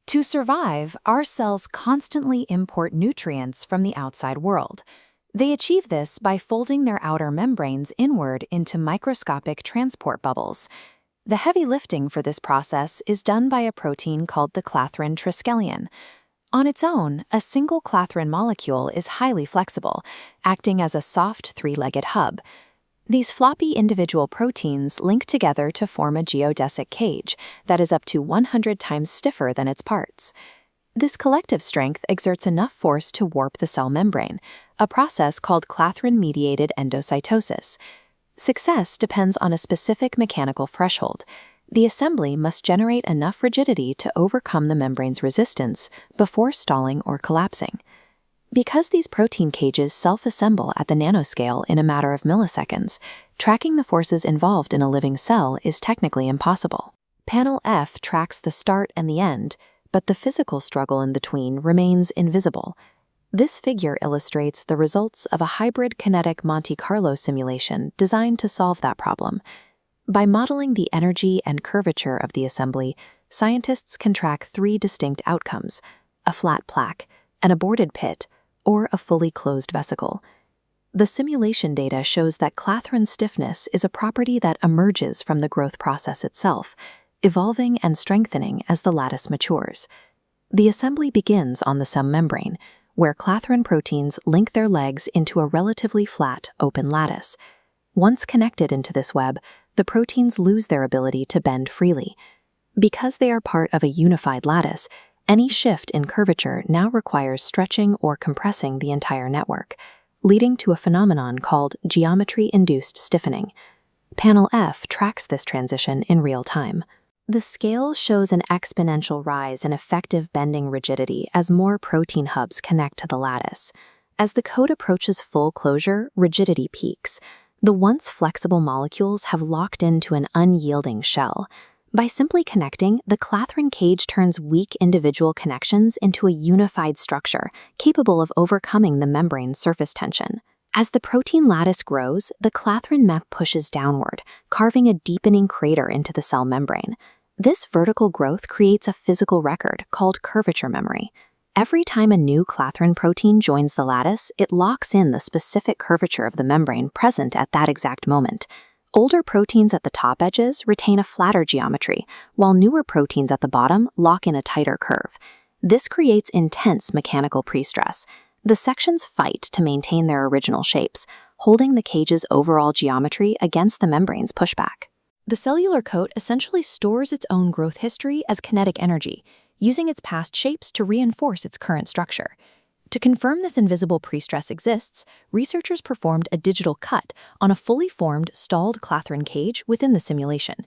To survive, our cells constantly import nutrients from the outside world. They achieve this by folding their outer membranes inward into microscopic transport bubbles. The heavy lifting for this process is done by a protein called the clathrin triskelion. On its own, a single clathrin molecule is highly flexible, acting as a soft three-legged hub. These floppy individual proteins link together to form a geodesic cage that is up to 100 times stiffer than its parts. This collective strength exerts enough force to warp the cell membrane, a process called clathrin-mediated endocytosis. Success depends on a specific mechanical threshold. The assembly must generate enough rigidity to overcome the membrane's resistance before stalling or collapsing. Because these protein cages self-assemble at the nanoscale in a matter of milliseconds, tracking the forces involved in a living cell is technically impossible. Panel F tracks the start and the end, but the physical struggle in between remains invisible. This figure illustrates the results of a hybrid kinetic Monte Carlo simulation designed to solve that problem. By modeling the energy and curvature of the assembly, scientists can track three distinct outcomes: a flat plaque, an aborted pit, or a fully closed vesicle. The simulation data shows that clathrin stiffness is a property that emerges from the growth process itself, evolving and strengthening as the lattice matures. The assembly begins on the cell membrane, where clathrin proteins link their legs into a relatively flat, open lattice. Once connected into this web, the proteins lose their ability to bend freely. Because they are part of a unified lattice, any shift in curvature now requires stretching or compressing the entire network, leading to a phenomenon called geometry-induced stiffening. Panel F tracks this transition in real time. The scale shows an exponential rise in effective bending rigidity as more protein hubs connect to the lattice. As the coat approaches full closure, rigidity peaks. The once flexible molecules have locked into an unyielding shell. By simply connecting, the clathrin cage turns weak individual connections into a unified structure, capable of overcoming the membrane's surface tension. As the protein lattice grows, the clathrin map pushes downward, carving a deepening crater into the cell membrane. This vertical growth creates a physical record called curvature memory. Every time a new clathrin protein joins the lattice, it locks in the specific curvature of the membrane present at that exact moment. Older proteins at the top edges retain a flatter geometry, while newer proteins at the bottom lock in a tighter curve. This creates intense mechanical prestress. The sections fight to maintain their original shapes, holding the cage's overall geometry against the membrane's pushback. The cellular coat essentially stores its own growth history as kinetic energy, using its past shapes to reinforce its current structure. To confirm this invisible prestress exists, researchers performed a digital cut on a fully formed, stalled clathrin cage within the simulation.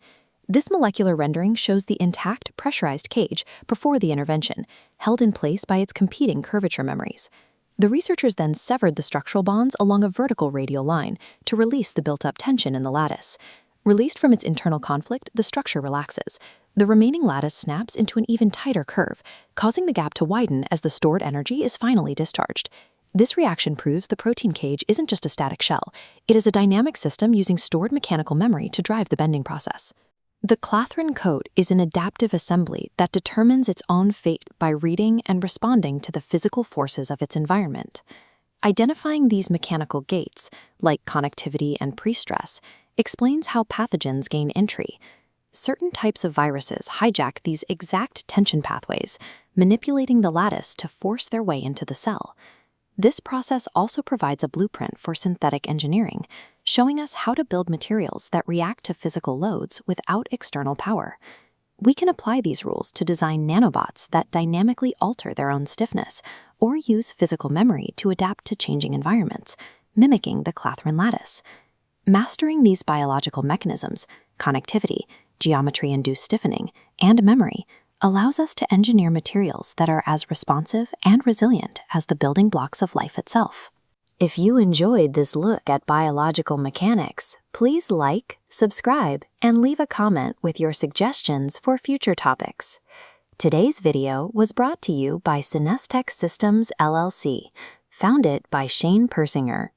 This molecular rendering shows the intact, pressurized cage before the intervention, held in place by its competing curvature memories. The researchers then severed the structural bonds along a vertical radial line to release the built-up tension in the lattice. Released from its internal conflict, the structure relaxes. The remaining lattice snaps into an even tighter curve, causing the gap to widen as the stored energy is finally discharged. This reaction proves the protein cage isn't just a static shell. It is a dynamic system using stored mechanical memory to drive the bending process. The clathrin coat is an adaptive assembly that determines its own fate by reading and responding to the physical forces of its environment. Identifying these mechanical gates, like connectivity and prestress, explains how pathogens gain entry. Certain types of viruses hijack these exact tension pathways, manipulating the lattice to force their way into the cell. This process also provides a blueprint for synthetic engineering, showing us how to build materials that react to physical loads without external power. We can apply these rules to design nanobots that dynamically alter their own stiffness, or use physical memory to adapt to changing environments, mimicking the clathrin lattice. Mastering these biological mechanisms, connectivity, geometry-induced stiffening, and memory, allows us to engineer materials that are as responsive and resilient as the building blocks of life itself. If you enjoyed this look at biological mechanics, please like, subscribe, and leave a comment with your suggestions for future topics. Today's video was brought to you by Synestex Systems LLC, founded by Shane Persinger,